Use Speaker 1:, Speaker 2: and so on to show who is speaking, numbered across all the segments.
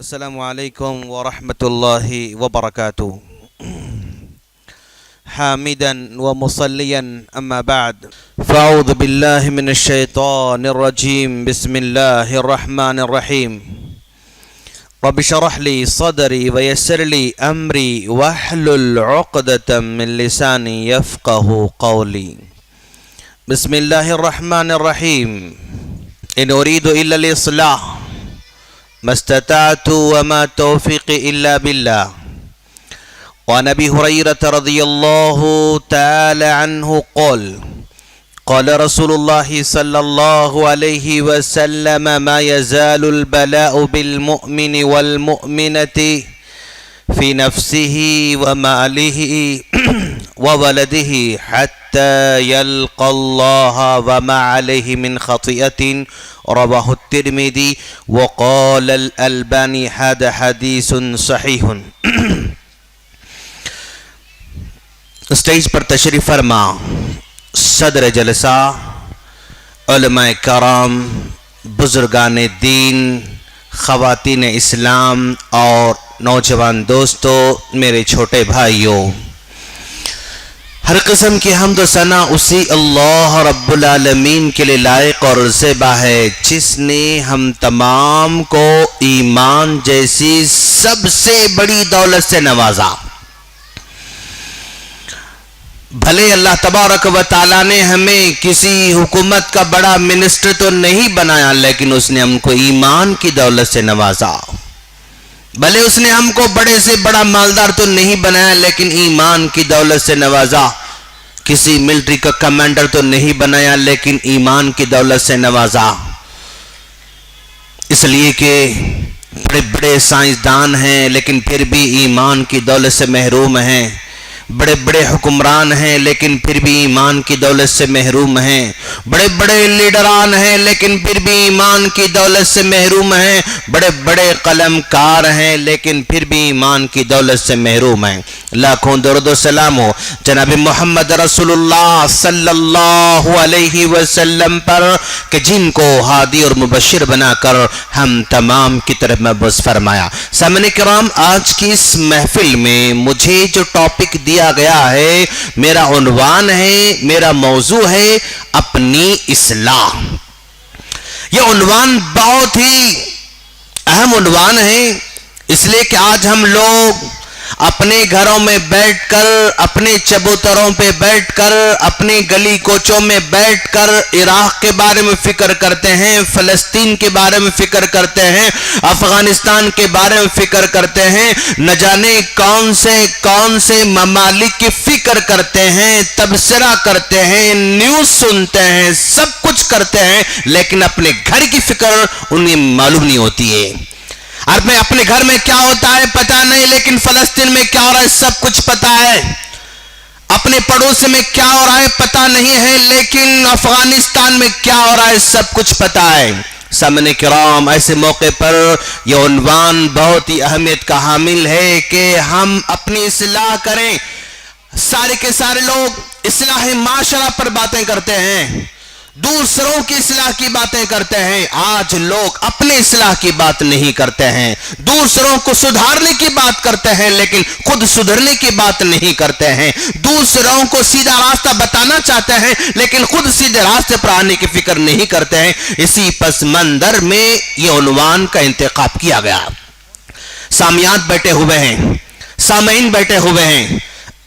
Speaker 1: السلام عليكم ورحمة الله وبركاته. حامدا ومصليا أما بعد، فأعوذ بالله من الشيطان الرجيم. بسم الله الرحمن الرحيم. رب اشرح لي صدري ويسر لي أمري واحلل عقدة من لساني يفقه قولي. بسم الله الرحمن الرحيم. إن أريد إلا الإصلاح ما استطعت وما توفيقي إلا بالله. وعن أبي هريرة رضي الله تعالى عنه قال قال رسول الله صلى الله عليه وسلم: ما يزال البلاء بالمؤمن والمؤمنة في نفسه وماله وولده حتى يلقى الله وما عليه من خطيئة. رواه الترمذي وقال الألباني هذا حديث صحيح. اسٹیج پر تشریف فرما صدر جلسہ، علماء کرام، بزرگان دین، خواتین اسلام اور نوجوان دوستو، میرے چھوٹے بھائیوں، ہر قسم کی حمد و ثنا اسی اللہ رب العالمین کے لیے لائق اور زیبا ہے جس نے ہم تمام کو ایمان جیسی سب سے بڑی دولت سے نوازا۔ بھلے اللہ تبارک و تعالیٰ نے ہمیں کسی حکومت کا بڑا منسٹر تو نہیں بنایا، لیکن اس نے ہم کو ایمان کی دولت سے نوازا۔ بھلے اس نے ہم کو بڑے سے بڑا مالدار تو نہیں بنایا، لیکن ایمان کی دولت سے نوازا۔ کسی ملٹری کا کمانڈر تو نہیں بنایا، لیکن ایمان کی دولت سے نوازا۔ اس لیے کہ بڑے بڑے سائنسدان ہیں لیکن پھر بھی ایمان کی دولت سے محروم ہیں، بڑے بڑے حکمران ہیں لیکن پھر بھی ایمان کی دولت سے محروم ہیں، بڑے بڑے لیڈران ہیں لیکن پھر بھی ایمان کی دولت سے محروم ہیں، بڑے بڑے قلم کار ہیں لیکن پھر بھی ایمان کی دولت سے محروم ہیں۔ لاکھوں درود و سلام ہو جناب محمد رسول اللہ صلی اللہ علیہ وسلم پر کہ جن کو ہادی اور مبشر بنا کر ہم تمام کی طرف مبعوث فرمایا۔ سامعین کرام، آج کی اس محفل میں مجھے جو ٹاپک دیا گیا ہے، میرا عنوان ہے، میرا موضوع ہے اپنی اصلاح۔ یہ عنوان بہت ہی اہم عنوان ہے، اس لیے کہ آج ہم لوگ اپنے گھروں میں بیٹھ کر، اپنے چبوتروں پہ بیٹھ کر، اپنی گلی کوچوں میں بیٹھ کر عراق کے بارے میں فکر کرتے ہیں، فلسطین کے بارے میں فکر کرتے ہیں، افغانستان کے بارے میں فکر کرتے ہیں، نہ جانے کون سے ممالک کی فکر کرتے ہیں، تبصرہ کرتے ہیں، نیوز سنتے ہیں، سب کچھ کرتے ہیں، لیکن اپنے گھر کی فکر انہیں معلوم نہیں ہوتی ہے۔ اپنے گھر میں کیا ہوتا ہے پتہ نہیں، لیکن فلسطین میں کیا ہو رہا ہے سب کچھ پتہ ہے۔ اپنے پڑوس میں کیا ہو رہا ہے پتہ نہیں ہے، لیکن افغانستان میں کیا ہو رہا ہے سب کچھ پتہ ہے۔ سامعین کرام، ایسے موقع پر یہ عنوان بہت ہی اہمیت کا حامل ہے کہ ہم اپنی اصلاح کریں۔ سارے کے سارے لوگ اصلاح معاشرہ پر باتیں کرتے ہیں، دوسروں کی اصلاح کی باتیں کرتے ہیں۔ آج لوگ اپنے اصلاح کی بات نہیں کرتے ہیں، دوسروں کو سدھارنے کی بات کرتے ہیں لیکن خود سدھرنے کی بات نہیں کرتے ہیں، دوسروں کو سیدھا راستہ بتانا چاہتے ہیں لیکن خود سیدھے راستے پر آنے کی فکر نہیں کرتے ہیں۔ اسی پس منظر میں یہ عنوان کا انتخاب کیا گیا۔ سامعین بیٹھے ہوئے ہیں، سامعین بیٹھے ہوئے ہیں،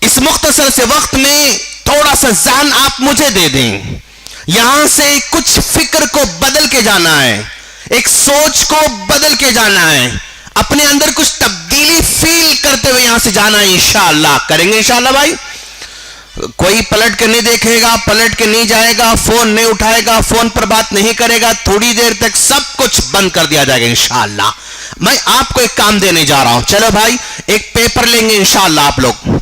Speaker 1: اس مختصر سے وقت میں تھوڑا سا ذہن آپ مجھے دے دیں۔ یہاں سے کچھ فکر کو بدل کے جانا ہے، ایک سوچ کو بدل کے جانا ہے، اپنے اندر کچھ تبدیلی فیل کرتے ہوئے یہاں سے جانا ہے۔ انشاءاللہ کریں گے انشاءاللہ بھائی۔ کوئی پلٹ کے نہیں دیکھے گا، پلٹ کے نہیں جائے گا، فون نہیں اٹھائے گا، فون پر بات نہیں کرے گا، تھوڑی دیر تک سب کچھ بند کر دیا جائے گا انشاءاللہ۔ میں آپ کو ایک کام دینے جا رہا ہوں، چلو بھائی ایک پیپر لیں گے انشاءاللہ آپ لوگ،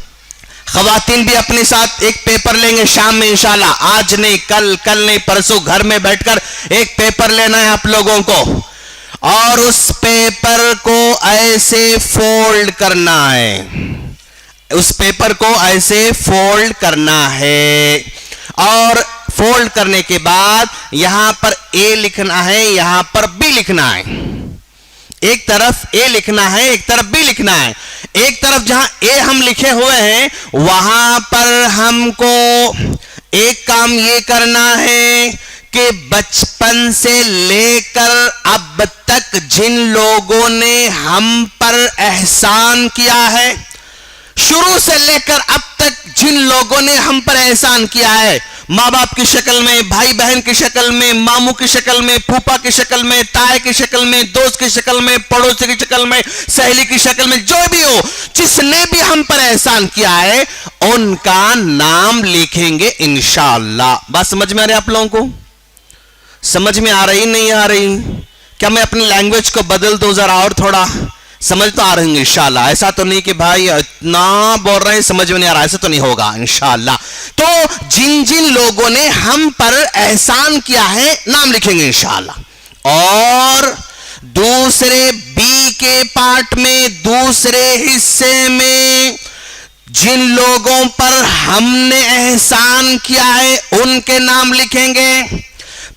Speaker 1: خواتین بھی اپنے ساتھ ایک پیپر لیں گے شام میں انشاءاللہ، آج نہیں کل نہیں پرسوں گھر میں بیٹھ کر ایک پیپر لینا ہے آپ لوگوں کو، اور اس پیپر کو ایسے فولڈ کرنا ہے، اس پیپر کو ایسے فولڈ کرنا ہے، اور فولڈ کرنے کے بعد یہاں پر اے لکھنا ہے، یہاں پر بی لکھنا ہے۔ ایک طرف اے لکھنا ہے، ایک طرف بی لکھنا ہے. ایک طرف جہاں اے ہم لکھے ہوئے ہیں وہاں پر ہم کو ایک کام یہ کرنا ہے کہ بچپن سے لے کر اب تک جن لوگوں نے ہم پر احسان کیا ہے، شروع سے لے کر اب تک جن لوگوں نے ہم پر احسان کیا ہے، ماں باپ کی شکل میں، بھائی بہن کی شکل میں، ماموں کی شکل میں، پھوپھا کی شکل میں، تائے کی شکل میں، دوست کی شکل میں، پڑوسی کی شکل میں، سہیلی کی شکل میں، جو بھی ہو، جس نے بھی ہم پر احسان کیا ہے ان کا نام لکھیں گے انشاءاللہ. بات سمجھ میں آ رہی آپ لوگوں کو؟ سمجھ میں آ رہی نہیں آ رہی؟ کیا میں اپنی لینگویج کو بدل دوں ذرا اور تھوڑا؟ سمجھ تو آ رہی ہے انشاءاللہ. ایسا تو نہیں کہ بھائی اتنا بول رہے ہیں سمجھ میں نہیں آ رہا، ایسا تو نہیں ہوگا انشاءاللہ. تو جن جن لوگوں نے ہم پر احسان کیا ہے نام لکھیں گے انشاءاللہ. اور دوسرے بی کے پارٹ میں، دوسرے حصے میں جن لوگوں پر ہم نے احسان کیا ہے ان کے نام لکھیں گے.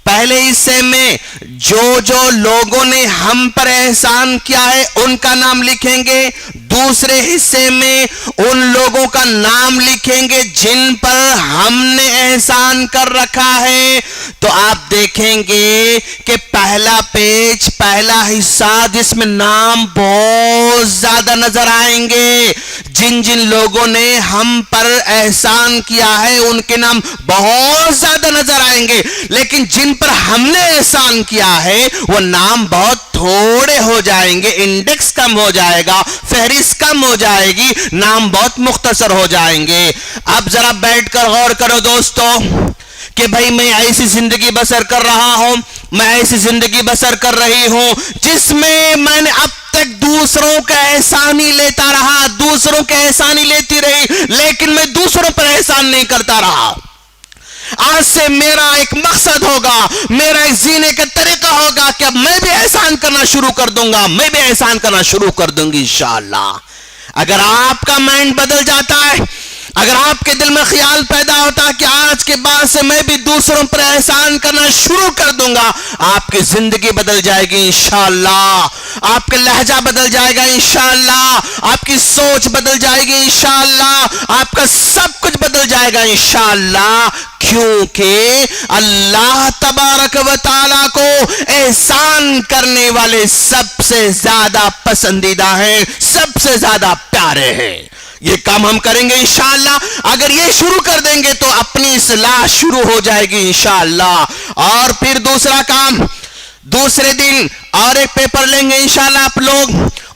Speaker 1: پہلے حصے میں جو لوگوں نے ہم پر احسان کیا ہے ان کا نام لکھیں گے. دوسرے حصے میں ان لوگوں کا نام لکھیں گے جن پر ہم نے احسان کر رکھا ہے. تو آپ دیکھیں گے کہ پہلا پیج، پہلا حصہ جس میں نام بہت زیادہ نظر آئیں گے. جن جن لوگوں نے ہم پر احسان کیا ہے ان کے نام بہت زیادہ نظر آئیں گے، لیکن جن پر ہم نے احسان کیا ہے وہ نام بہت تھوڑے ہو جائیں گے. انڈیکس کم ہو جائے گا، فہرست کم ہو جائے گی، نام بہت مختصر ہو جائیں گے. اب ذرا بیٹھ کر غور کرو دوستو کہ بھائی میں ایسی زندگی بسر کر رہا ہوں، میں ایسی زندگی بسر کر رہی ہوں جس میں نے اب تک دوسروں کا احسان ہی لیتا رہا، دوسروں کا احسان ہی لیتی رہی، لیکن میں دوسروں پر احسان نہیں کرتا رہا. آج سے میرا ایک مقصد ہوگا، میرا ایک جینے کا طریقہ ہوگا کہ اب میں بھی احسان کرنا شروع کر دوں گا، میں بھی احسان کرنا شروع کر دوں گی انشاءاللہ. اگر آپ کا مائنڈ بدل جاتا ہے، اگر آپ کے دل میں خیال پیدا ہوتا کہ آج کے بعد سے میں بھی دوسروں پر احسان کرنا شروع کر دوں گا، آپ کی زندگی بدل جائے گی انشاءاللہ. آپ کا لہجہ بدل جائے گا انشاءاللہ، آپ کی سوچ بدل جائے گی انشاءاللہ، آپ کا سب کچھ بدل جائے گا انشاءاللہ. کیونکہ اللہ تبارک و تعالیٰ کو احسان کرنے والے سب سے زیادہ پسندیدہ ہیں، سب سے زیادہ پیارے ہیں. یہ کام ہم کریں گے انشاءاللہ. اگر یہ شروع کر دیں گے تو اپنی اصلاح شروع ہو جائے گی انشاءاللہ. اور پھر دوسرا کام، دوسرے دن اور ایک پیپر لیں گے انشاءاللہ. آپ لوگ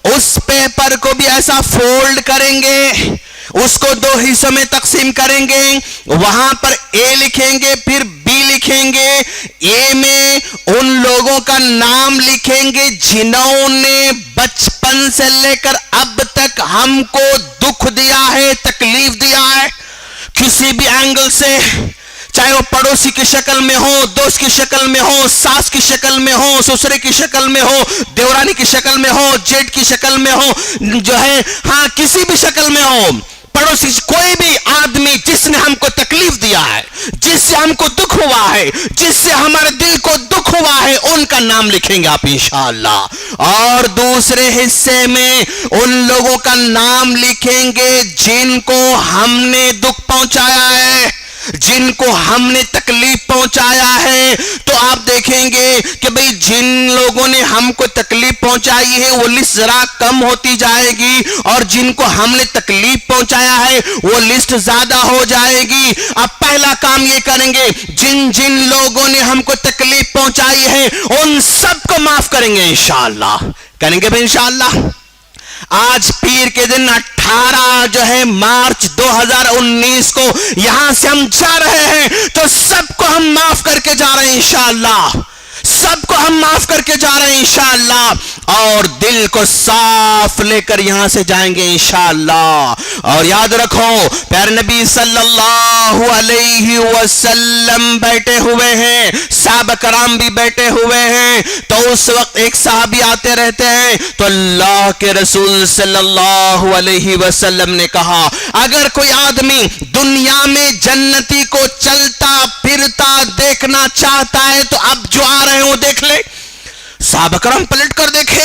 Speaker 1: اس پیپر کو بھی ایسا فولڈ کریں گے، اس کو دو حصوں میں تقسیم کریں گے. وہاں پر اے لکھیں گے، پھر بی لکھیں گے. اے میں ان لوگوں کا نام لکھیں گے جنہوں نے بچپن سے لے کر اب تک ہم کو دکھ دیا ہے، تکلیف دیا ہے کسی بھی اینگل سے، چاہے وہ پڑوسی کی شکل میں ہو، دوست کی شکل میں ہو، ساس کی شکل میں ہو، سسرے کی شکل میں ہو، دیورانی کی شکل میں ہو، جیٹ کی شکل میں ہو، جو ہے ہاں کسی بھی شکل میں ہو. پڑوسی کوئی بھی آدمی جس نے ہم کو تکلیف دیا ہے، جس سے ہم کو دکھ ہوا ہے، جس سے ہمارے دل کو دکھ ہوا ہے، ان کا نام لکھیں گے آپ انشاءاللہ. اور دوسرے حصے میں ان لوگوں کا نام لکھیں گے جن کو ہم نے دکھ پہنچایا ہے، جن کو ہم نے تکلیف پہنچایا ہے. تو آپ دیکھیں گے کہ بھئی جن لوگوں نے ہم کو تکلیف پہنچائی ہے وہ لسٹ ذرا کم ہوتی جائے گی، اور جن کو ہم نے تکلیف پہنچایا ہے وہ لسٹ زیادہ ہو جائے گی. اب پہلا کام یہ کریں گے، جن جن لوگوں نے ہم کو تکلیف پہنچائی ہے ان سب کو معاف کریں گے انشاءاللہ. کریں گے بھی انشاءاللہ. آج پیر کے دن 18 جو ہے مارچ 2019 کو یہاں سے ہم جا رہے ہیں، تو سب کو ہم معاف کر کے جا رہے ہیں انشاءاللہ. سب کو ہم معاف کر کے جا رہے ہیں انشاءاللہ، اور دل کو صاف لے کر یہاں سے جائیں گے انشاءاللہ. اور یاد رکھو پیارے نبی صلی اللہ علیہ وسلم بیٹھے ہوئے ہیں، صحابہ کرام بھی بیٹھے ہوئے ہیں. تو اس وقت ایک صحابی آتے رہتے ہیں، تو اللہ کے رسول صلی اللہ علیہ وسلم نے کہا اگر کوئی آدمی دنیا میں جنتی کو چلتا پھرتا دیکھنا چاہتا ہے تو اب جو آ رہے ہیں وہ دیکھ لے. صحابہ کرام پلٹ کر دیکھے،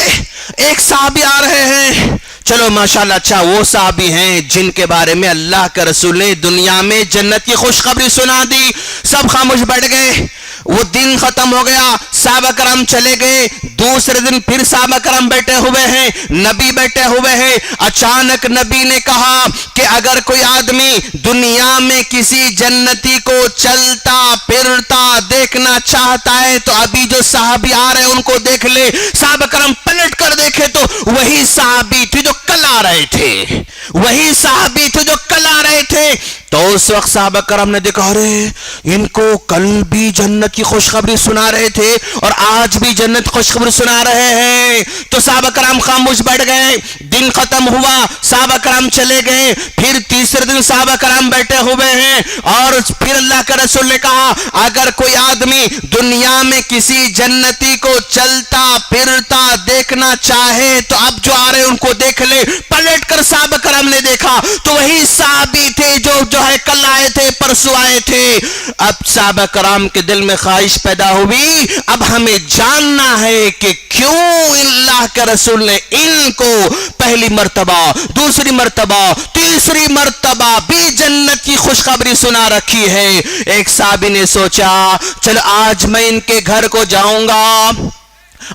Speaker 1: ایک صحابی آ رہے ہیں، چلو ماشاءاللہ اچھا وہ صحابی ہیں جن کے بارے میں اللہ کے رسول نے دنیا میں جنت کی خوشخبری سنا دی. سب خاموش بیٹھ گئے. وہ دن ختم ہو گیا، صحابہ کرام چلے گئے. دوسرے دن پھر صحابہ کرام بیٹھے ہوئے ہیں، نبی بیٹھے ہوئے ہیں. اچانک نبی نے کہا کہ اگر کوئی آدمی دنیا میں کسی جنتی کو چلتا پھرتا دیکھنا چاہتا ہے تو ابھی جو صحابی آ رہے ہیں ان کو دیکھ لے. صحابہ کرام پلٹ کر دیکھے تو وہی صحابی تھے جو کل آ رہے تھے، وہی صحابی تھے جو کل آ رہے تھے. تو اس وقت صحابہ کرام نے دیکھا ارے ان کو کل بھی جنت کی خوشخبری سنا رہے تھے اور آج بھی جنت خوشخبری سنا رہے ہیں. تو صحابہ کرام خاموش بیٹھ گئے. دن ختم ہوا، صحابہ کرام چلے گئے. پھر تیسرے دن صحابہ کرام بیٹھے ہوئے ہیں اور پھر اللہ کے رسول نے کہا اگر کوئی آدمی دنیا میں کسی جنتی کو چلتا پھرتا دیکھنا چاہے تو اب جو آ رہے ان کو دیکھ لے. پلٹ کر صحابہ کرام نے دیکھا تو وہی صحابی تھے جو ہے کل آئے تھے، پرسوں آئے تھے. اب صحابہ کرام کے دل میں خواہش پیدا ہوئی، اب ہمیں جاننا ہے کہ کیوں اللہ کے رسول نے ان کو پہلی مرتبہ، دوسری مرتبہ، تیسری مرتبہ بھی جنت کی خوشخبری سنا رکھی ہے. ایک صحابی نے سوچا چلو آج میں ان کے گھر کو جاؤں گا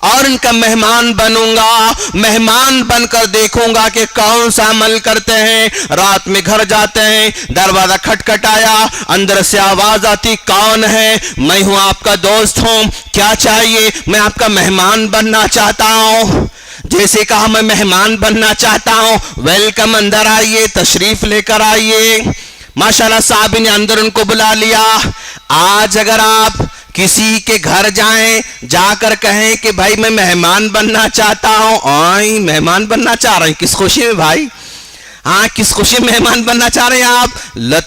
Speaker 1: اور ان کا مہمان بنوں گا، مہمان بن کر دیکھوں گا کہ کون سا عمل کرتے ہیں. رات میں گھر جاتے ہیں، دروازہ کھٹکھٹایا، اندر سے آواز آتی کون ہے؟ میں ہوں آپ کا دوست ہوں، کیا چاہیے؟ میں آپ کا مہمان بننا چاہتا ہوں. جیسے کہا میں مہمان بننا چاہتا ہوں، ویلکم، اندر آئیے، تشریف لے کر آئیے. ماشاءاللہ صحابی نے اندر ان کو بلا لیا. آج اگر آپ کسی کے گھر جائیں، جا کر کہیں کہ بھائی میں مہمان بننا چاہتا ہوں، آئیں مہمان بننا چاہ رہے ہیں، کس خوشی میں بھائی؟ ہاں کس خوشی مہمان بننا چاہ رہے ہیں آپ؟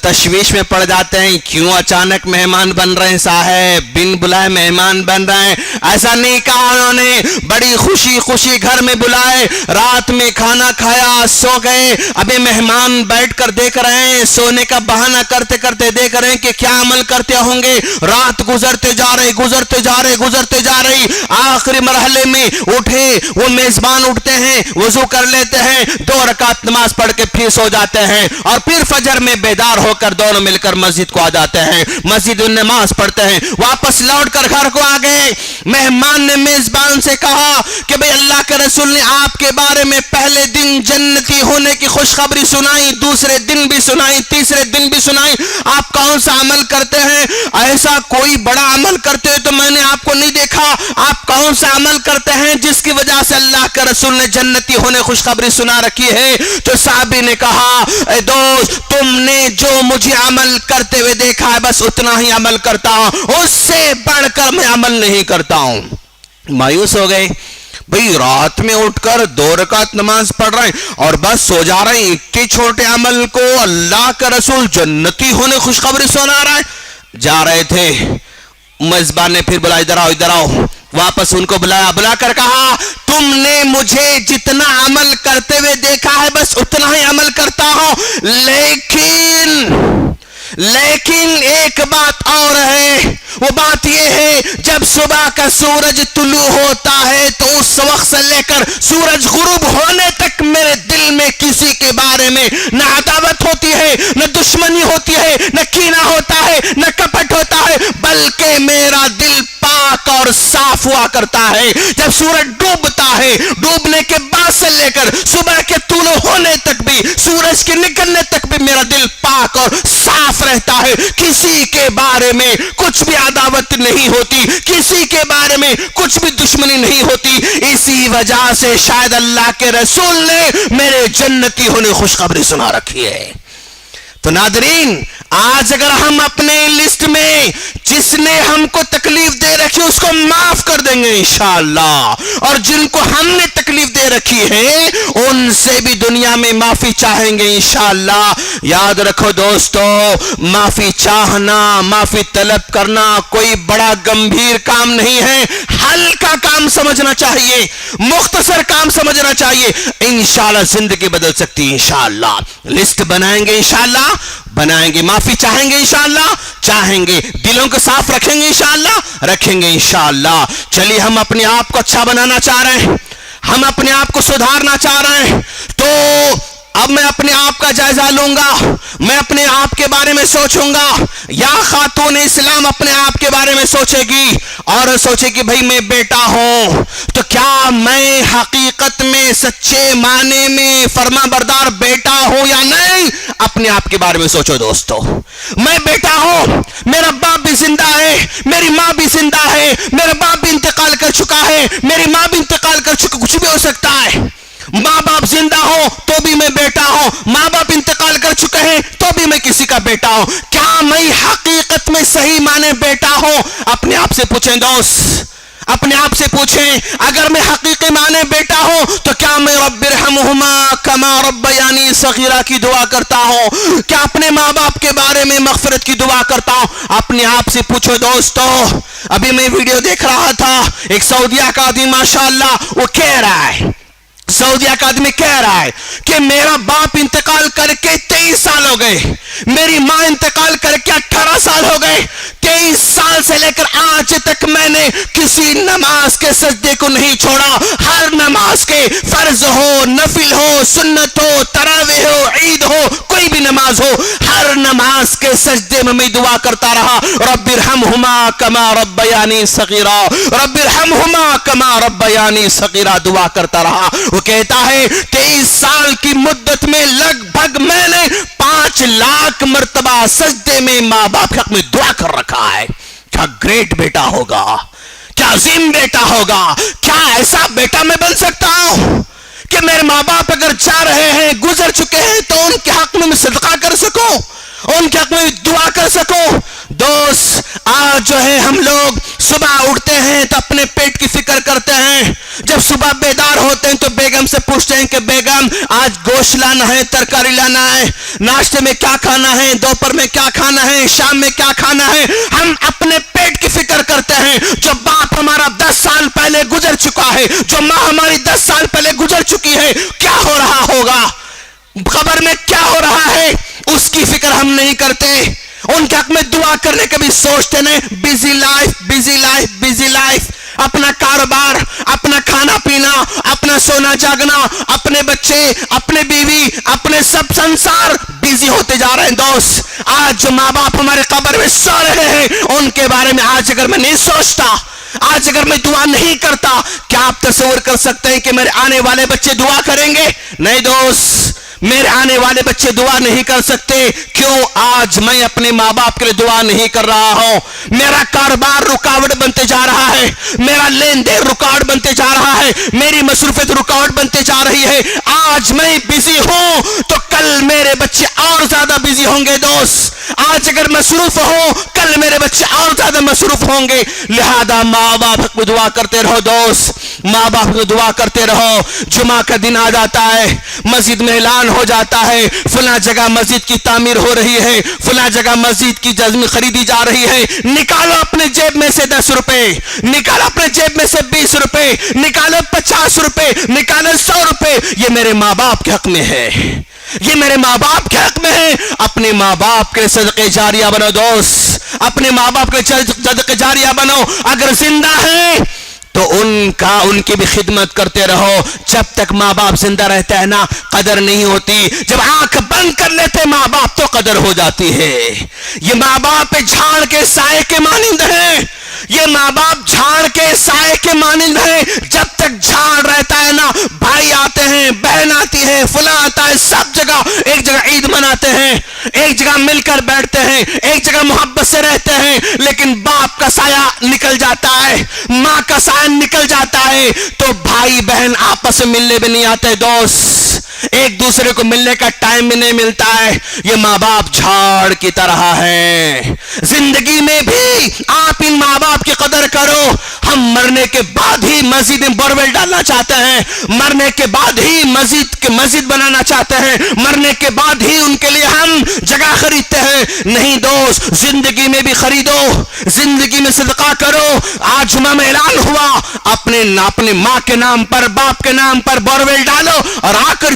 Speaker 1: تشویش میں پڑ جاتے ہیں، کیوں اچانک مہمان بن رہے ہیں صاحب، بن بلائے مہمان بن رہے ہیں. ایسا نہیں کہا انہوں نے، بڑی خوشی خوشی گھر میں بلائے، رات میں کھانا کھایا، سو گئے. ابھی مہمان بیٹھ کر دیکھ رہے ہیں، سونے کا بہانہ کرتے کرتے دیکھ رہے ہیں کہ کیا عمل کرتے ہوں گے. رات گزرتے جا رہی، گزرتے جا رہی، گزرتے جا رہی. آخری مرحلے میں اٹھے، وہ میزبان اٹھتے ہیں، وضو کر لیتے ہیں، 2 رکعت نماز پڑھ کے پھر سو جاتے ہیں اور پھر فجر میں بیدار ہو کر دونوں مل کر مسجد کو آ جاتے ہیں، مسجد میں نماز پڑھتے ہیں. واپس لوٹ کر گھر کو آ گئے. مہمان نے میزبان سے کہا کہ بھئی اللہ کے رسول نے آپ کے بارے میں پہلے دن جنتی ہونے کی خوشخبری سنائی، دوسرے دن بھی سنائی، تیسرے دن بھی سنائی. آپ کون سا عمل کرتے ہیں؟ ایسا کوئی بڑا عمل کرتے ہیں تو میں نے آپ کو نہیں دیکھا. آپ کون سا عمل کرتے ہیں جس کی وجہ سے اللہ کے رسول نے جنتی ہونے خوشخبری سنا رکھی ہے؟ تو صحابی نے کہا اے دوست، تم نے جو مجھے عمل کرتے ہوئے دیکھا ہے بس اتنا ہی عمل کرتا ہوں، اس سے بڑھ کر میں عمل نہیں کرتا ہوں. مایوس ہو گئے. بھئی رات میں اٹھ کر 2 رکعت نماز پڑھ رہے ہیں اور بس سو جا رہے ہیں، اتنے چھوٹے عمل کو اللہ کا رسول جنتی ہونے خوشخبری سنا رہا ہے. جا رہے تھے، میزبان نے پھر بلایا ادھر آؤ ادھر آؤ. واپس ان کو بلایا، بلا کر کہا تم نے مجھے جتنا عمل کرتے ہوئے دیکھا ہے بس اتنا ہی عمل کرتا ہوں، لیکن ایک بات اور ہے. وہ بات یہ ہے جب صبح کا سورج طلوع ہوتا ہے تو اس وقت سے لے کر سورج غروب ہونے تک میرے دل میں کسی کے بارے میں نہ عداوت ہوتی ہے، نہ دشمنی ہوتی ہے، نہ کینہ ہوتا ہے، نہ کپٹ ہوتا ہے، بلکہ میرا دل پاک اور صاف ہوا کرتا ہے. جب سورج ڈوبتا ہے، ڈوبنے کے بعد سے لے کر صبح کے طلوع ہونے تک بھی، سورج کے نکلنے تک بھی میرا دل پاک اور صاف رہتا ہے. کسی کے بارے میں کچھ بھی عداوت نہیں ہوتی، کسی کے بارے میں کچھ بھی دشمنی نہیں ہوتی. اسی وجہ سے شاید اللہ کے رسول نے میرے جنتی ہونے خوشخبری سنا رکھی ہے. تو ناظرین، آج اگر ہم اپنے لسٹ میں جس نے ہم کو تکلیف دے رکھی اس کو معاف کر دیں گے انشاءاللہ، اور جن کو ہم نے تکلیف دے رکھی ہے ان سے بھی دنیا میں معافی چاہیں گے انشاءاللہ. یاد رکھو دوستو، معافی چاہنا، معافی طلب کرنا کوئی بڑا گمبھیر کام نہیں ہے. ہلکا کام سمجھنا چاہیے، مختصر کام سمجھنا چاہیے. انشاءاللہ زندگی بدل سکتی ہے. انشاءاللہ لسٹ بنائیں گے، انشاءاللہ بنائیں گے. معافی چاہیں گے انشاءاللہ، چاہیں گے. دلوں کو صاف رکھیں گے انشاءاللہ، رکھیں گے انشاءاللہ. چلیے ہم اپنے آپ کو اچھا بنانا چاہ رہے ہیں، ہم اپنے آپ کو سدھارنا چاہ رہے ہیں تو اب میں اپنے آپ کا جائزہ لوں گا, میں اپنے آپ کے بارے میں سوچوں گا. یا خاتون اسلام اپنے آپ کے بارے میں سوچے گی اور سوچے گی بھئی میں بیٹا ہوں تو کیا میں حقیقت میں سچے معنی میں فرما بردار بیٹا ہوں یا نہیں. اپنے آپ کے بارے میں سوچو دوستو. میں بیٹا ہوں, میرا باپ بھی زندہ ہے, میری ماں بھی زندہ ہے, میرا باپ بھی انتقال کر چکا ہے, میری ماں بھی انتقال کر چکا, کچھ بھی ہو سکتا ہے. ماں باپ زندہ ہو تو بھی میں بیٹا ہوں, ماں باپ انتقال کر چکے ہیں تو بھی میں کسی کا بیٹا ہوں. کیا میں حقیقت میں صحیح معنی بیٹا ہوں؟ اپنے آپ سے پوچھیں دوست, اپنے آپ سے پوچھیں. اگر میں حقیقی معنی بیٹا ہوں تو کیا میں رب ارحمہما کما ربیانی صغیرہ کی دعا کرتا ہوں؟ کیا اپنے ماں باپ کے بارے میں مغفرت کی دعا کرتا ہوں؟ اپنے آپ سے پوچھو دوستو. ابھی میں ویڈیو دیکھ رہا تھا, ایک سعودیہ کا آدمی ماشاءاللہ وہ کہہ رہا ہے, سعودیہ کا آدمی کہہ رہا ہے کہ میرا باپ انتقال کر کے 23 سال ہو گئے, میری ماں انتقال کر کے 18 سال ہو گئے, 23 سال سے لے کر آج تک میں نے کسی نماز کے سجدے کو نہیں چھوڑا. ہر نماز کے, فرض ہو, نفل ہو, سنت ہو, تراویح ہو, عید ہو, کوئی بھی نماز ہو, ہر نماز کے سجدے میں دعا کرتا رہا, رب ارحمہما کما ربیانی صغیرہ, رب ارحمہما کما ربیانی صغیرہ دعا کرتا رہا. وہ کہتا ہے 23 سال کی مدت میں لگ بھگ میں نے 5 لاکھ مرتبہ سجدے میں ماں باپ کے حق میں دعا کر رکھا ہے. کیا گریٹ بیٹا ہوگا, کیا عظیم بیٹا ہوگا. کیا ایسا بیٹا میں بن سکتا ہوں کہ میرے ماں باپ اگر جا رہے ہیں, گزر چکے ہیں, تو ان کے حق میں صدقہ کر سکوں, ان کے حق میں دعا کر سکوں. دوست آج جو ہے ہم لوگ صبح اٹھتے ہیں تو اپنے پیٹ کی فکر کرتے ہیں. جب صبح بیدار ہوتے ہیں تو بیگم سے پوچھتے ہیں کہ بیگم آج گوشت لانا ہے, ترکاری لانا ہے, ناشتے میں کیا کھانا ہے, دوپہر میں کیا کھانا ہے, شام میں کیا کھانا ہے. ہم اپنے پیٹ کی فکر کرتے ہیں. جو باپ ہمارا 10 سال پہلے گزر چکا ہے, جو ماں ہماری 10 سال پہلے گزر چکی ہے, کیا ہو رہا ہوگا, قبر میں کیا ہو رہا ہے, اس کی فکر ہم نہیں کرتے. ان کے حق میں دعا کرنے کے بھی سوچتے نہیں. Busy life, busy life, busy life. اپنا کاروبار, اپنا کھانا پینا, اپنا سونا جاگنا, اپنے بچے, اپنے بیوی, اپنے سب سنسار بیزی ہوتے جا رہے ہیں. دوست آج جو ماں باپ ہمارے قبر میں سو رہے ہیں, ان کے بارے میں آج اگر میں نہیں سوچتا, آج اگر میں دعا نہیں کرتا, کیا آپ تصور کر سکتے ہیں کہ میرے آنے والے بچے دعا کریں گے؟ نہیں دوست, میرے آنے والے بچے دعا نہیں کر سکتے. کیوں؟ آج میں اپنے ماں باپ کے لیے دعا نہیں کر رہا ہوں. میرا کاروبار رکاوٹ بنتے جا رہا ہے, میرا لین دین رکاوٹ بنتے جا رہا ہے, میری مصروفیت رکاوٹ بنتے جا رہی ہے. آج میں بزی ہوں تو کل میرے بچے اور زیادہ بزی ہوں گے. دوست آج اگر مصروف ہوں, کل میرے بچے اور زیادہ مصروف ہوں گے. لہذا ماں باپ کو دعا کرتے رہو. دوست ماں باپ کو دعا کرتے رہو. جمعہ کا دن آ جاتا ہے, مسجد میں اعلان ہو جاتا ہے, فلاں جگہ مسجد کی تعمیر ہو رہی ہے, فلاں جگہ مسجد کی زمین خریدی جا رہی ہے. نکالو اپنے جیب میں سے 10 روپے, نکالو اپنے جیب میں سے 20 روپے, نکالو 50 روپے, نکالو 100 روپے. یہ میرے ماں باپ کے حق میں ہے, یہ میرے ماں باپ کے حق میں ہے. اپنے ماں باپ کے صدقے جاریہ بنو. دوست اپنے ماں باپ کے صدقے جاریہ بنو. اگر زندہ ہیں تو ان کی بھی خدمت کرتے رہو. جب تک ماں باپ زندہ رہتا ہے نا, قدر نہیں ہوتی. جب آنکھ بند کر لیتے ماں باپ تو قدر ہو جاتی ہے. یہ ماں باپ جھاڑ کے سائے کے مانند ہیں, یہ ماں باپ جھاڑ کے سائے کے مانند ہیں. جب تک جھاڑ رہتا ہے نا, بھائی آتے ہیں, بہن آتی ہے, فلاں آتا ہے, سب جگہ ایک جگہ عید مناتے ہیں, ایک جگہ مل کر بیٹھتے ہیں, ایک جگہ محبت سے رہتے ہیں. لیکن باپ کا سایہ نکل جاتا ہے, ماں کا سایہ نکل جاتا ہے, تو بھائی بہن آپس میں ملنے بھی نہیں آتے. دوست ایک دوسرے کو ملنے کا ٹائم بھی نہیں ملتا ہے. یہ ماں باپ جھاڑ کی طرح ہیں. زندگی میں بھی آپ ان ماں باپ کی قدر کرو. ہم مرنے کے بعد ہی مسجد میں بورویل ڈالنا چاہتے ہیں, مرنے کے بعد ہی مسجد بنانا چاہتے ہیں, مرنے کے بعد ہی ان کے لیے ہم جگہ خریدتے ہیں. نہیں دوست, زندگی میں بھی خریدو, زندگی میں صدقہ کرو. آج جمعہ میں اعلان ہوا, اپنے ماں کے نام پر, باپ کے نام پر بورویل ڈالو اور آ کر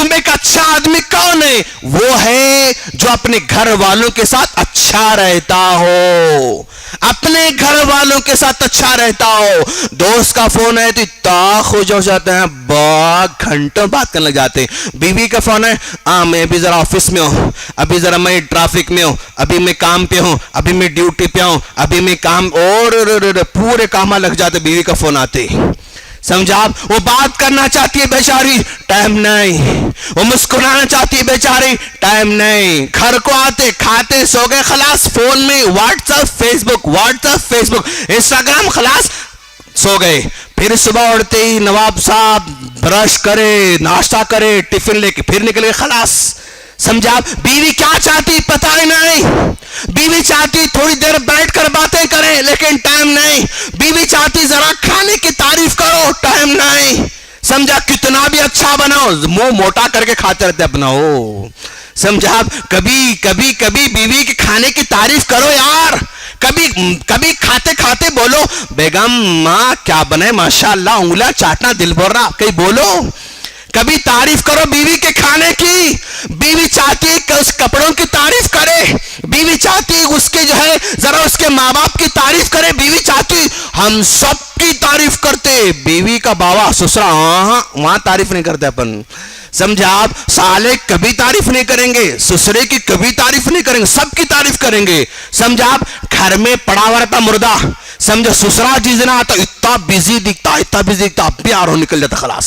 Speaker 1: تم ایک اچھا آدمی کون ہے؟ وہ ہے جو اپنے گھر والوں کے ساتھ اچھا رہتا ہو، اپنے گھر والوں کے ساتھ اچھا رہتا ہو. دوست کا فون ہے تو اتنا خوش ہو جاتے ہیں، بہت گھنٹوں بات کرنے لگ جاتے ہیں. بیوی کا فون ہے، میں ابھی ذرا آفس میں ہوں، ابھی ذرا میں ٹریفک میں ہوں، ابھی میں کام پہ ہوں، ابھی میں ڈیوٹی پہ ہوں، ابھی میں کام، اور پورے کام لگ جاتے بیوی کا فون آتے. سمجھا آپ؟ وہ بات کرنا چاہتی ہے بیچاری، ٹائم نہیں. وہ مسکرانا چاہتی ہے بیچاری، ٹائم نہیں. گھر کو آتے کھاتے سو گئے، خلاص فون میں واٹس ایپ فیس بک، واٹس ایپ فیس بک انسٹاگرام، خلاص سو گئے. پھر صبح اٹھتے ہی نواب صاحب برش کرے، ناشتہ کرے، ٹفن لے کے پھر نکلے، خلاص. سمجھا؟ بیوی کیا چاہتی پتہ ہی نہیں. بیوی چاہتی تھوڑی دیر بیٹھ کر باتیں کریں، لیکن ٹائم نہیں. بیوی چاہتی ذرا کھانے کی تعریف کرو، ٹائم نہیں. سمجھا؟ کتنا بھی اچھا بناؤ، منہ موٹا کر کے کھاتے رہتے اپنا. سمجھا؟ کبھی کبھی کبھی بیوی کے کھانے کی تعریف کرو یار. کبھی کھاتے کھاتے بولو، بیگم ماں کیا بنے، ماشاءاللہ، انگلیاں چاٹنا دل بول رہا، کہیں بولو. کبھی تعریف کرو بیوی کے کھانے کی. بیوی چاہتی ہے کہ اس کپڑوں کی تعریف کرے، بیوی چاہتی ہے اس کے جو ہے ذرا اس کے ماں باپ کی تعریف کرے. بیوی چاہتی ہم سب کی تعریف کرتے. بیوی کا باوا سسرا وہاں تعریف نہیں کرتے اپن. سمجھا آپ؟ سالے کبھی تعریف نہیں کریں گے، سسرے کی کبھی تعریف نہیں کریں گے، سب کی تعریف کریں گے. سمجھا آپ؟ گھر میں پڑا ہوا رہتا مردہ، سمجھا سسرا جس دن آتا اتنا بزی دکھتا، پیار ہو نکل جاتا. خلاص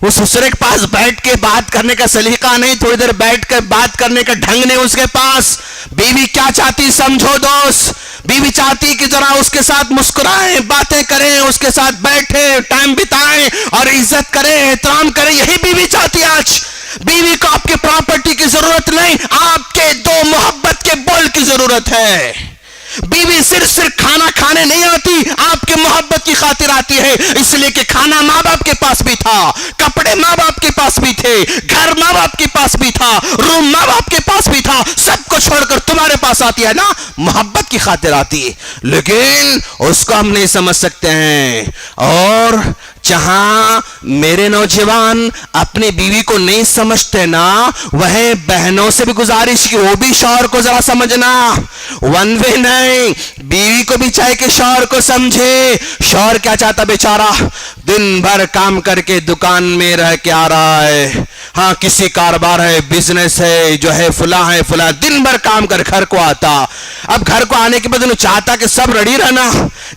Speaker 1: وہ سسرے کے پاس بیٹھ کے بات کرنے کا سلیقہ نہیں، تھوڑی دیر بیٹھ کے بات کرنے کا ڈھنگ نہیں اس کے پاس. بیوی کیا چاہتی سمجھو دوست؟ بیوی چاہتی کہ ذرا اس کے ساتھ مسکرائیں، باتیں کریں، اس کے ساتھ بیٹھیں، ٹائم بتائیں اور عزت کریں، احترام کریں. یہی بیوی چاہتی آج. بیوی کو آپ کی پراپرٹی کی ضرورت نہیں، آپ کے دو محبت کے بول کی ضرورت ہے. بیوی صرف کھانا کھانے نہیں آتی، آپ کے محبت کی خاطر آتی ہے. اس لیے کہ کھانا ماں باپ کے پاس بھی تھا، کپڑے ماں باپ کے پاس بھی تھے، گھر ماں باپ کے پاس بھی تھا، روم ماں باپ کے پاس بھی تھا. سب کو چھوڑ کر تمہارے پاس آتی ہے نا، محبت کی خاطر آتی ہے. لیکن اس کو ہم نہیں سمجھ سکتے ہیں. اور جہاں میرے نوجوان اپنی بیوی کو نہیں سمجھتے نا، وہ بہنوں سے بھی گزارش کی وہ بھی شوہر کو ذرا سمجھنا. ون وے نہیں، بیوی کو بھی چاہے کہ شوہر کو سمجھے. شوہر کیا چاہتا بیچارہ؟ دن بھر کام کر کے دکان میں رہ کے آ رہا ہے، ہاں کسی کاروبار ہے، بزنس ہے، جو ہے فلاں، دن بھر کام کر گھر کو آتا. اب گھر کو آنے کے بعد انہوں چاہتا کہ سب ریڈی رہنا،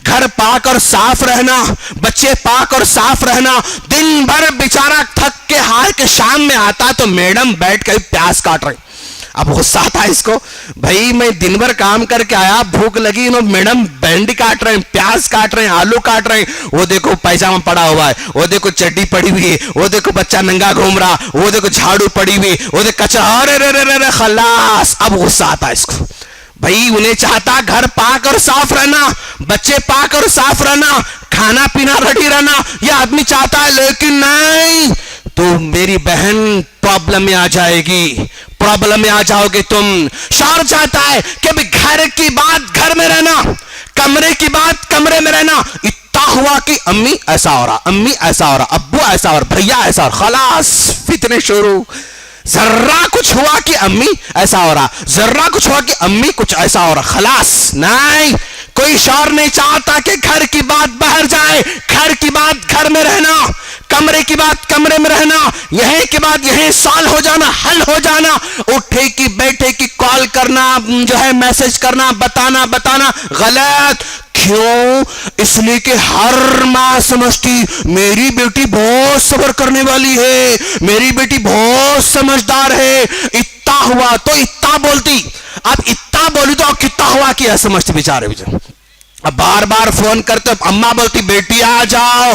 Speaker 1: گھر پاک اور صاف رہنا، بچے پاک اور صاف رہنا. دن بھر بیچارہ تھک کے ہار کے شام میں آتا تو میڈم بیٹھ کے پیاز کاٹ رہے. اب غصہ آتا ہے اس کو، بھائی میں دن بھر کام کر کے آیا، بھوک لگی، میڈم بینڈی کاٹ رہے ہیں، پیاز کاٹ رہے ہیں، آلو کاٹ رہے ہیں. وہ دیکھو پیجامہ پڑا ہوا ہے، وہ دیکھو چڈی پڑی ہوئی ہے، وہ دیکھو بچہ ننگا گھوم رہا، وہ دیکھو جھاڑو پڑی ہوئی، وہ دیکھو کچرا، ارے خلاص. اب غصہ آتا ہے اس کو. بھائی انہیں چاہتا گھر پاک اور صاف رہنا، بچے پاک اور صاف رہنا، کھانا پینا ریڈی رہنا، یہ آدمی چاہتا ہے. لیکن نہیں، تو میری بہن پرابلم میں آ جائے گی، پرابلم میں آ جاؤ گے تم. شوہر چاہتا ہے کہ گھر کی بات گھر میں رہنا، کمرے کی بات کمرے میں رہنا. اتنا ہوا کہ امی ایسا ہو رہا، امی ایسا ہو رہا، ابو ایسا ہو رہا، بھیا ایسا ہو رہا، خلاص فتنے شروع. ذرا کچھ ہوا کہ امی ایسا ہو رہا، ذرا کچھ ہوا کہ امی کچھ ایسا ہو رہا، خلاص. نہیں، کوئی شوہر نہیں چاہتا کہ گھر کی بات باہر جائے، گھر کی بات گھر میں رہنا، کمرے کی بات کمرے میں رہنا، یہیں کی بات یہیں سال ہو جانا، حل ہو جانا. اٹھے کی بیٹھے کی کال کرنا، جو ہے میسج کرنا، بتانا غلط. کیوں؟ اس لیے کہ ہر ماں سمجھتی میری بیٹی بہت صبر کرنے والی ہے، میری بیٹی بہت سمجھدار ہے. اتنا ہوا تو اتنا بولتی، اب اتنا بولی تو کتنا ہوا کیا سمجھتی بیچارے. اب بار بار فون کرتے، اماں بولتی بیٹی آ جاؤ،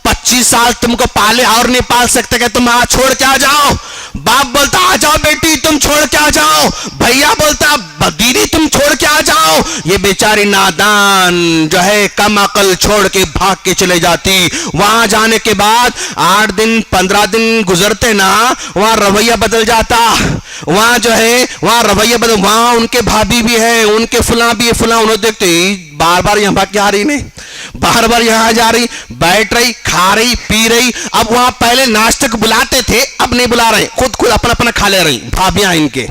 Speaker 1: 25 سال تم کو پالے اور نہیں پال سکتے کہ تم چھوڑ کے آ جاؤ. باپ بولتا آ جاؤ بیٹی تم چھوڑ کے آ جاؤ, بھیا بولتا دیدی تم چھوڑ کے آ جاؤ. یہ بیچاری نادان جو ہے کم عقل چھوڑ کے بھاگ کے چلے جاتی. وہاں جانے کے بعد 8 دن 15 دن گزرتے نا, وہاں رویہ بدل جاتا. وہاں جو ہے وہاں رویہ بدل, وہاں ان کے بھابھی بھی ہے, ان کے فلاں بھی ہے, فلاں انہوں دیکھتے بار بار یہاں بھاگ کے آ رہی نہیں, بار بار یہاں جا رہی, بیٹھ رہی, کھا رہی, پی رہی. اب وہاں پہلے ناشتے کو بلاتے تھے, اب نہیں بلا رہے, خود اپنا اپنا کھا لے رہی بھابیاں ان کے.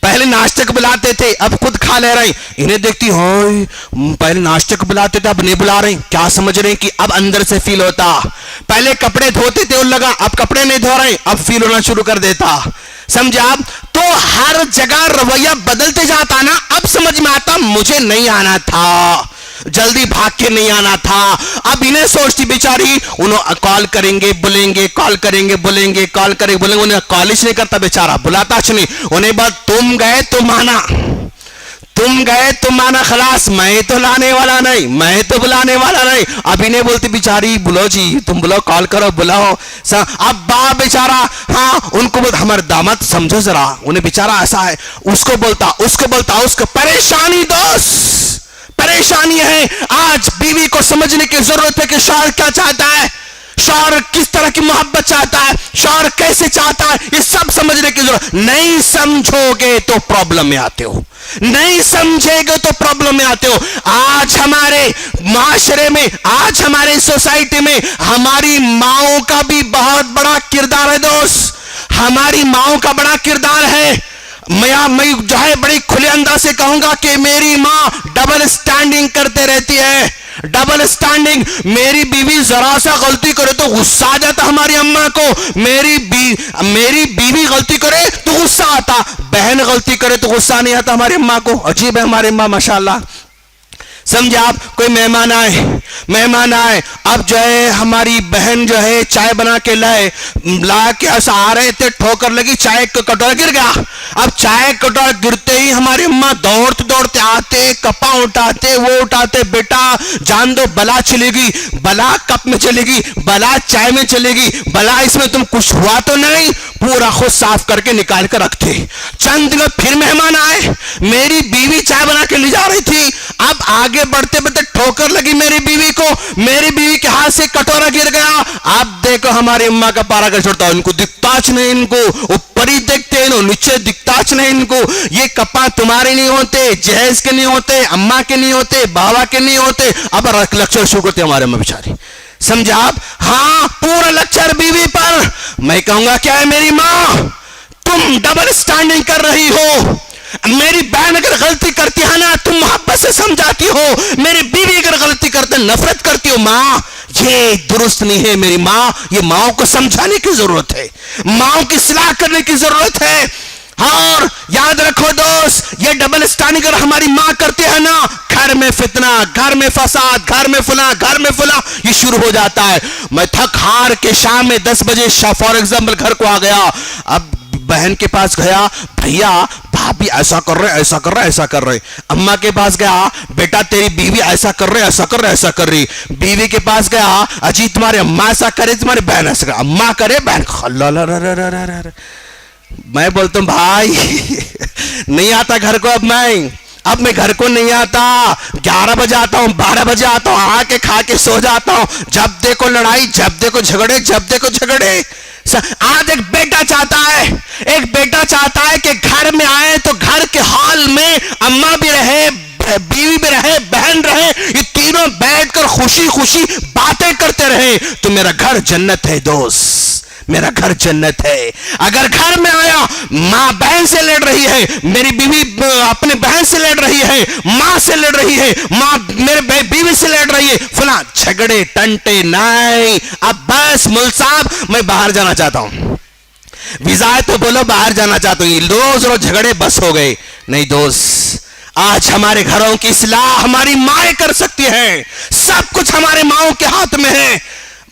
Speaker 1: پہلے ناشتے کو بلاتے تھے, اب خود کھا لے رہے. انہیں دیکھتی ہاں پہلے ناشتے کو بلاتے تھے اب نہیں بلا رہے, کیا سمجھ رہے ہیں کہ اب اندر سے فیل ہوتا. پہلے کپڑے دھوتے تھے ان لگا, اب کپڑے نہیں دھو رہے, اب فیل ہونا شروع کر دیتا. سمجھا آپ؟ تو ہر جگہ رویہ بدلتے جاتا نا. اب سمجھ میں آتا مجھے نہیں آنا تھا, جلدی بھاگ کے نہیں آنا تھا. اب انہیں سوچتی بیچاری, انہوں کال کریں گے بولیں گے, کال کریں گے بولیں گے, کال کریں گے بولیں گے, انہیں کالج نہیں کرتا بیچارہ, بلاتا نہیں. انہیں بات تم گئے تم آنا, تم گئے تم آنا, خلاص میں تو لانے والا نہیں, میں تو بلانے والا نہیں. اب انہیں بولتی بیچاری بلو جی تم بلو, کال کرو بلاؤ. اب باپ بیچارہ ہاں ان کو بولتا ہمارے داماد سمجھو ذرا, انہیں بیچارہ ایسا ہے, اس کو بولتا اس کو بولتا, اس کو پریشانی دوست پریشانی ہے. آج بیوی کو سمجھنے کی ضرورت ہے کہ شوہر کیا چاہتا ہے, شوہر کس طرح کی محبت چاہتا ہے, شوہر کیسے چاہتا ہے, یہ سب سمجھنے کی ضرورت. نہیں سمجھو گے تو پرابلم میں آتے ہو, نہیں سمجھے گے تو پرابلم میں آتے ہو. آج ہمارے معاشرے میں, آج ہمارے سوسائٹی میں ہماری ماؤں کا بھی بہت بڑا کردار ہے دوست, ہماری ماؤں کا بڑا کردار ہے. میں جو ہے بڑی کھلے انداز سے کہوں گا کہ میری ماں ڈبل سٹینڈنگ کرتے رہتی ہے, ڈبل سٹینڈنگ. میری بیوی ذرا سا غلطی کرے تو غصہ آ جاتا ہماری اماں کو, میری بیوی غلطی کرے تو غصہ آتا, بہن غلطی کرے تو غصہ نہیں آتا ہماری اماں کو. عجیب ہے ہماری اماں ماشاءاللہ. سمجھے آپ؟ کوئی مہمان آئے, اب جو ہے ہماری بہن جو ہے چائے بنا کے لا کے ایسا آ رہے تھے, ٹھوکر لگی, چائے کا کٹورا گر گیا. اب چائے کٹورا گرتے ہی ہماری اماں دوڑتے دوڑتے آتے, کپا اٹھاتے, وہ اٹھاتے, بیٹا جان دو بلا چلے گی, بلا کپ میں چلے گی, بلا چائے میں چلے گی, بلا اس میں تم کچھ ہوا تو نہیں, پورا خود صاف کر کے نکال کر رکھتے. چند دن پھر مہمان آئے, میری بیوی چائے بنا کے لے جا رہی تھی, اب آگے بڑھتے بڑھتے ٹھوکر لگی میری بیوی کو, میری بیوی کے ہاتھ سے کٹورا گر گیا. اب دیکھو ہماری اماں کا پارا کر چھوڑتا, ان کو دکھتا نہیں, ان کو اوپر ہی دیکھتے, نیچے دکھتا نہیں ان کو. یہ کپا تمہارے نہیں ہوتے, جہیز کے نہیں ہوتے, اماں کے نہیں ہوتے, بابا کے نہیں ہوتے. اب لیکچر شروع کرتے ہمارے اماں بیچاری. سمجھا آپ؟ ہاں پورا لیکچر بیوی پر. میں کہوں گا کیا ہے میری ماں, تم ڈبل سٹینڈنگ کر رہی ہو. میری بہن اگر غلطی کرتی ہے نا تم محبت سے سمجھاتی ہو, میری بیوی اگر غلطی کرتے نفرت کرتی ہو. ماں یہ درست نہیں ہے میری ماں, یہ ماؤں کو سمجھانے کی ضرورت ہے, ماؤں کی اصلاح کرنے کی ضرورت ہے. اور یاد رکھو دوست, یہ ڈبل سٹینڈنگ اگر ہماری ماں کرتے ہیں نا, گھر میں فتنہ, گھر میں فساد, گھر میں فلاں, گھر میں فلاں, یہ شروع ہو جاتا ہے. میں تھک ہار کے شام میں 10 بجے فار ایگزامپل گھر کو آ گیا, اب بہن کے پاس گیا, بھیا بھابھی ایسا کر رہے, ایسا کر رہے, ایسا کر رہے. اماں کے پاس گیا, بیٹا تیری بیوی ایسا کر رہے, ایسا کر رہے, ایسا کر رہی. بیوی کے پاس گیا, اجی تمہارے اماں ایسا کرے, تمہاری بہن ایسا کرے, اماں کرے بہن. میں بولتا ہوں بھائی نہیں آتا گھر کو, اب میں گھر کو نہیں آتا, 11 بجے آتا ہوں, 12 بجے آتا ہوں, آ کے کھا کے سو جاتا ہوں. جب دیکھو لڑائی, جب دیکھو جھگڑے, جب دیکھو جھگڑے. آج ایک بیٹا چاہتا ہے کہ گھر میں آئے تو گھر کے حال میں اماں بھی رہے, بیوی بھی رہے, بہن رہے, یہ تینوں بیٹھ کر خوشی خوشی باتیں کرتے رہے. تو میرا گھر جنت ہے دوست, میرا گھر جنت ہے. اگر گھر میں آیا ماں بہن سے لڑ رہی ہے, میری بیوی اپنے بہن سے لڑ رہی ہے, ماں سے لڑ رہی ہے, ماں میرے بیوی سے لڑ رہی ہے, فلاں جھگڑے ٹنٹے نہیں. اب بس مل صاحب میں باہر جانا چاہتا ہوں, ویزا ہے تو بولو باہر جانا چاہتا ہوں, روز جھگڑے بس ہو گئے. نہیں دوست, آج ہمارے گھروں کی اصلاح ہماری مائیں کر سکتی ہیں, سب کچھ ہمارے ماؤں کے ہاتھ میں ہے.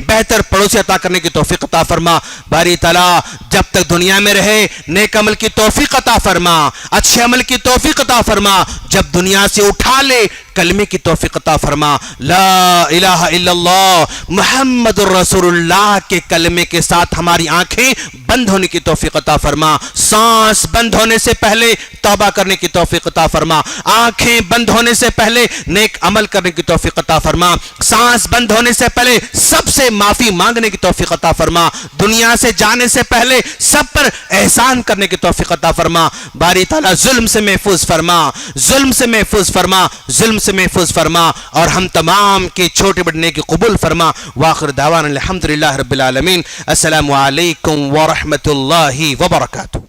Speaker 1: بہتر پڑوسی عطا کرنے کی توفیق عطا فرما باری تعالیٰ جب تک دنیا میں رہے نیک عمل کی توفیق عطا فرما اچھے عمل کی توفیق عطا فرما جب دنیا سے اٹھا لے کلمے کی توفیق عطا فرما لا الہ الا اللہ محمد الرسول اللہ کے کلمے کے ساتھ ہماری آنکھیں بند ہونے کی توفیق عطا فرما سانس بند ہونے سے پہلے توبہ کرنے کی توفیق عطا فرما آنکھیں بند ہونے سے پہلے نیک عمل کرنے کی توفیق عطا فرما سانس بند ہونے سے پہلے سب سے معافی مانگنے کی توفیق عطا فرما دنیا سے جانے سے پہلے سب پر احسان کرنے کی توفیق عطا فرما باری تعالیٰ ظلم سے محفوظ فرما ظلم سے محفوظ فرما ظلم سے محفوظ فرما اور ہم تمام کے چھوٹے بڑے نیکی قبول فرما وآخر دعوانا الحمدللہ رب العالمین السلام علیکم ورحمۃ اللہ وبرکاتہ